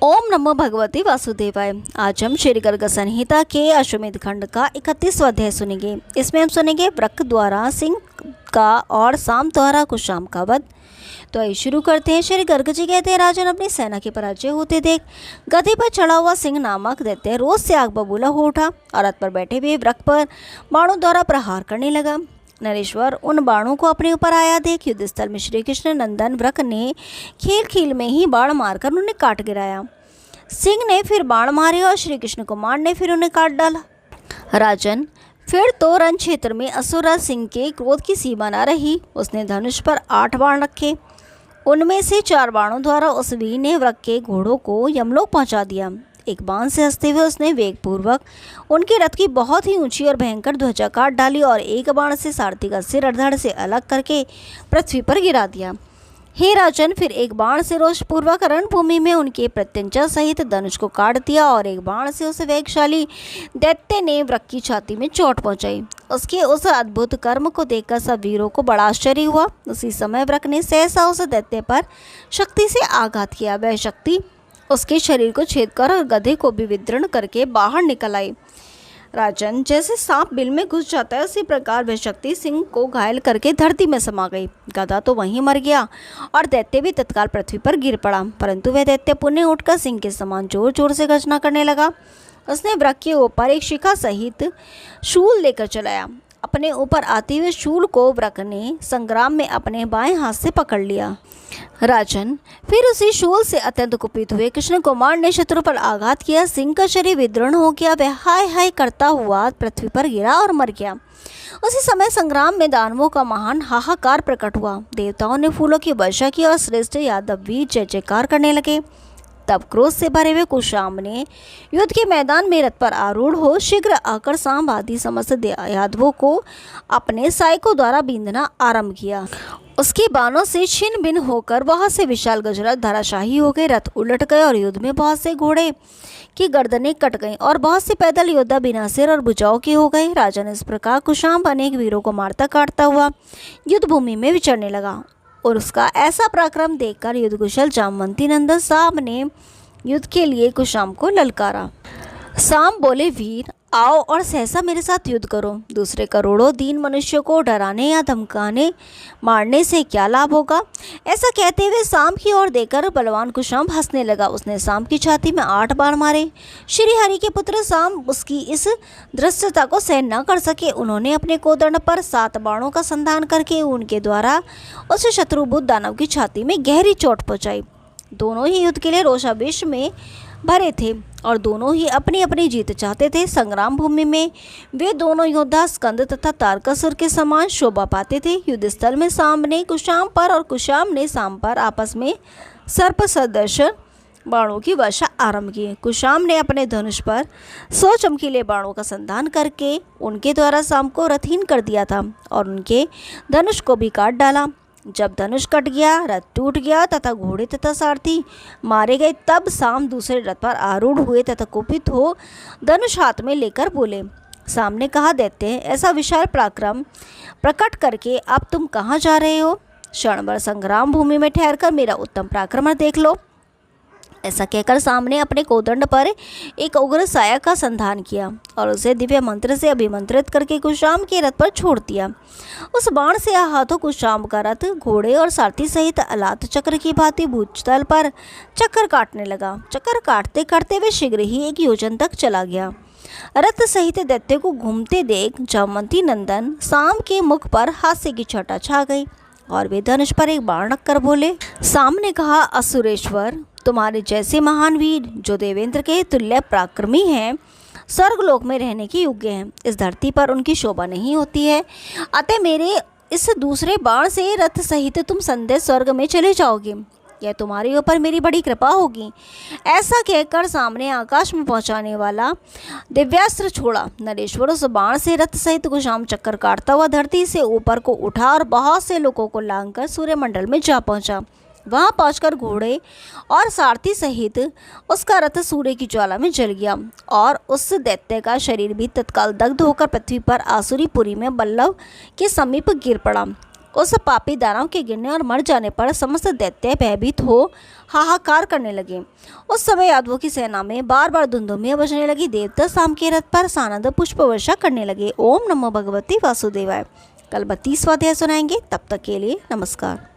ओम नमो भगवते वासुदेवाय। आज हम श्री गर्ग संहिता के अश्वमेध खंड का 31वां अध्याय सुनेंगे। इसमें हम सुनेंगे वृक द्वारा सिंह का और साम द्वारा कुशाम का वध। तो आइए शुरू करते हैं। श्री गर्ग जी कहते हैं, राजन अपनी सेना के पराजय होते देख गधे पर चढ़ा हुआ सिंह नामक दैत्य रोज से आग बबूला हो उठा और रथ पर बैठे हुए वृक पर बाणों द्वारा प्रहार करने लगा। नरेश्वर उन बाणों को अपने ऊपर आया देख युद्धस्थल में श्री कृष्ण नंदन वृक ने खेल खेल में ही बाण मारकर उन्हें काट गिराया। सिंह ने फिर बाण मारे और श्री कृष्ण कुमार ने फिर उन्हें काट डाला। राजन, फिर तो रण क्षेत्र में असुरराज सिंह के क्रोध की सीमा न रही। उसने धनुष पर 8 बाण रखे। उनमें से 4 बाणों द्वारा उस वीर ने वृक के घोड़ों को यमलोक पहुंचा दिया। एक बाण से हंसते हुए उसने वेगपूर्वक उनके रथ की बहुत ही ऊंची और भयंकर ध्वजा काट डाली और एक बाण से सारथी का सिर धड़ से अलग करके पृथ्वी पर गिरा दिया। हे राजन, फिर एक बाण से रोषपूर्वक रणभूमि में उनके प्रत्यंचा सहित धनुष को काट दिया और एक बाण से उस वेगशाली दैत्य ने वृक की छाती में चोट पहुंचाई। उसके उस अद्भुत कर्म को देखकर सब वीरों को बड़ा आश्चर्य हुआ। उसी समय वृक ने सहसा उस दैत्य पर शक्ति से आघात किया। वह शक्ति उसके शरीर को छेद कर और गधे को भी विदीर्ण करके बाहर निकल आई। राजन, जैसे सांप बिल में घुस जाता है उसी प्रकार वह शक्ति सिंह को घायल करके धरती में समा गई। गधा तो वहीं मर गया और दैत्य भी तत्काल पृथ्वी पर गिर पड़ा, परंतु वह दैत्य पुनः उठकर सिंह के समान जोर जोर से गर्जना करने लगा। उसने वृक के ऊपर एक शिखा सहित शूल लेकर चलाया। अपने ऊपर आते हुए शूल को वृक ने संग्राम में अपने बाएं हाथ से पकड़ लिया। राजन, फिर उसी शूल से अत्यंत कुपित हुए कृष्ण कुमार ने शत्रु पर आघात किया। सिंह का शरीर विदीर्ण हो गया। वह हाय हाय करता हुआ पृथ्वी पर गिरा और मर गया। उसी समय संग्राम में दानवों का महान हाहाकार प्रकट हुआ। देवताओं ने फूलों की वर्षा की और श्रेष्ठ यादव वीर जय जयकार करने लगे। तब क्रोध से भरे हुए कुशाम ने युद्ध के मैदान में रथ पर आरूढ़ हो शीघ्र आकर सांब आदि समस्त यादवों को अपने सायकों द्वारा बींधना आरंभ किया। उसके बाणों से छिन्न भिन्न होकर बहुत से विशाल गजरथ धराशाही हो गए। रथ उलट गए और युद्ध में बहुत से घोड़े की गर्दनें कट गईं और बहुत से पैदल योद्धा बिना सिर और भुजाओं के हो गए। राजा ने इस प्रकार कुशाम अनेक वीरों को मारता काटता हुआ युद्ध भूमि में विचरने लगा और उसका ऐसा पराक्रम देखकर युद्धकुशल जामवंती नंदन सांब ने युद्ध के लिए कुशाम को ललकारा। सांब बोले, वीर आओ और सहसा मेरे साथ युद्ध करो। दूसरे करोड़ों दीन मनुष्यों को डराने या धमकाने मारने से क्या लाभ होगा। ऐसा कहते हुए सांब की ओर देखकर बलवान कुशाम हंसने लगा। उसने सांब की छाती में 8 बाण मारे। श्री हरि के पुत्र सांब उसकी इस धृष्टता को सहन न कर सके। उन्होंने अपने कोदंड पर 7 बाणों का संधान करके उनके द्वारा उस शत्रुबुद्ध दानव की छाती में गहरी चोट पहुंचाई। दोनों ही युद्ध के लिए रोषावेश में भरे थे और दोनों ही अपनी अपनी जीत चाहते थे। संग्राम भूमि में वे दोनों योद्धा स्कंद तथा तारकासुर के समान शोभा पाते थे। युद्धस्थल में सांब ने कुशाम पर और कुशाम ने सांब पर आपस में सर्प सदृश बाणों की वर्षा आरंभ की। कुशाम ने अपने धनुष पर 100 चमकीले बाणों का संधान करके उनके द्वारा सांब को रथहीन कर दिया था और उनके धनुष को भी काट डाला। जब धनुष कट गया, रथ टूट गया तथा घोड़े तथा सारथी मारे गए, तब सांब दूसरे रथ पर आरूढ़ हुए तथा कुपित हो धनुष हाथ में लेकर बोले। सांब ने कहा, दैत्य, ऐसा विशाल पराक्रम प्रकट करके अब तुम कहाँ जा रहे हो? क्षण भर संग्राम भूमि में ठहरकर मेरा उत्तम पराक्रम देख लो। ऐसा कहकर सांब ने अपने कोदंड पर एक उग्र साया का संधान किया और उसे दिव्य मंत्र से अभिमंत्रित करके कुशाम के रथ पर छोड़ दिया। उस बाण से हाथों कुशाम का रथ घोड़े और सारथी सहित अलात चक्र की भांति भूतल पर चक्कर काटने लगा। चक्कर काटते काटते वे शीघ्र ही 1 योजन तक चला गया। रथ सहित दैत्य को घूमते देख जामवंती नंदन सांब के मुख पर हास्य की छटा छा गई और वे धनुष पर एक बाण रखकर बोले। सांब ने कहा, असुरेश्वर, तुम्हारे जैसे महान वीर जो देवेंद्र के तुल्य पराक्रमी हैं स्वर्गलोक में रहने के योग्य हैं। इस धरती पर उनकी शोभा नहीं होती है। अतः मेरे इस दूसरे बाण से रथ सहित तुम संदेह स्वर्ग में चले जाओगे। यह तुम्हारे ऊपर मेरी बड़ी कृपा होगी। ऐसा कहकर सामने आकाश में पहुंचाने वाला दिव्यास्त्र छोड़ा। नरेश्वर उस बाण से रथ सहित कुशाम चक्कर काटता हुआ धरती से ऊपर को उठा और बहुत से लोगों को लांघकर सूर्यमंडल में जा पहुंचा। वहां पहुंचकर घोड़े और सारथी सहित उसका रथ सूर्य की ज्वाला में जल गया और उस दैत्य का शरीर भी तत्काल दग्ध होकर पृथ्वी पर आसुरीपुरी में बल्लभ के समीप गिर पड़ा। उस पापी दानव के गिरने और मर जाने पर समस्त दैत्य भयभीत हो हाहाकार करने लगे। उस समय यादवों की सेना में बार बार धुंधुमियां बजने लगी। देवता शाम के रथ पर सानंद पुष्प वर्षा करने लगे। ओम नमो भगवती वासुदेवाय। कल 32वां अध्याय सुनाएंगे। तब तक के लिए नमस्कार।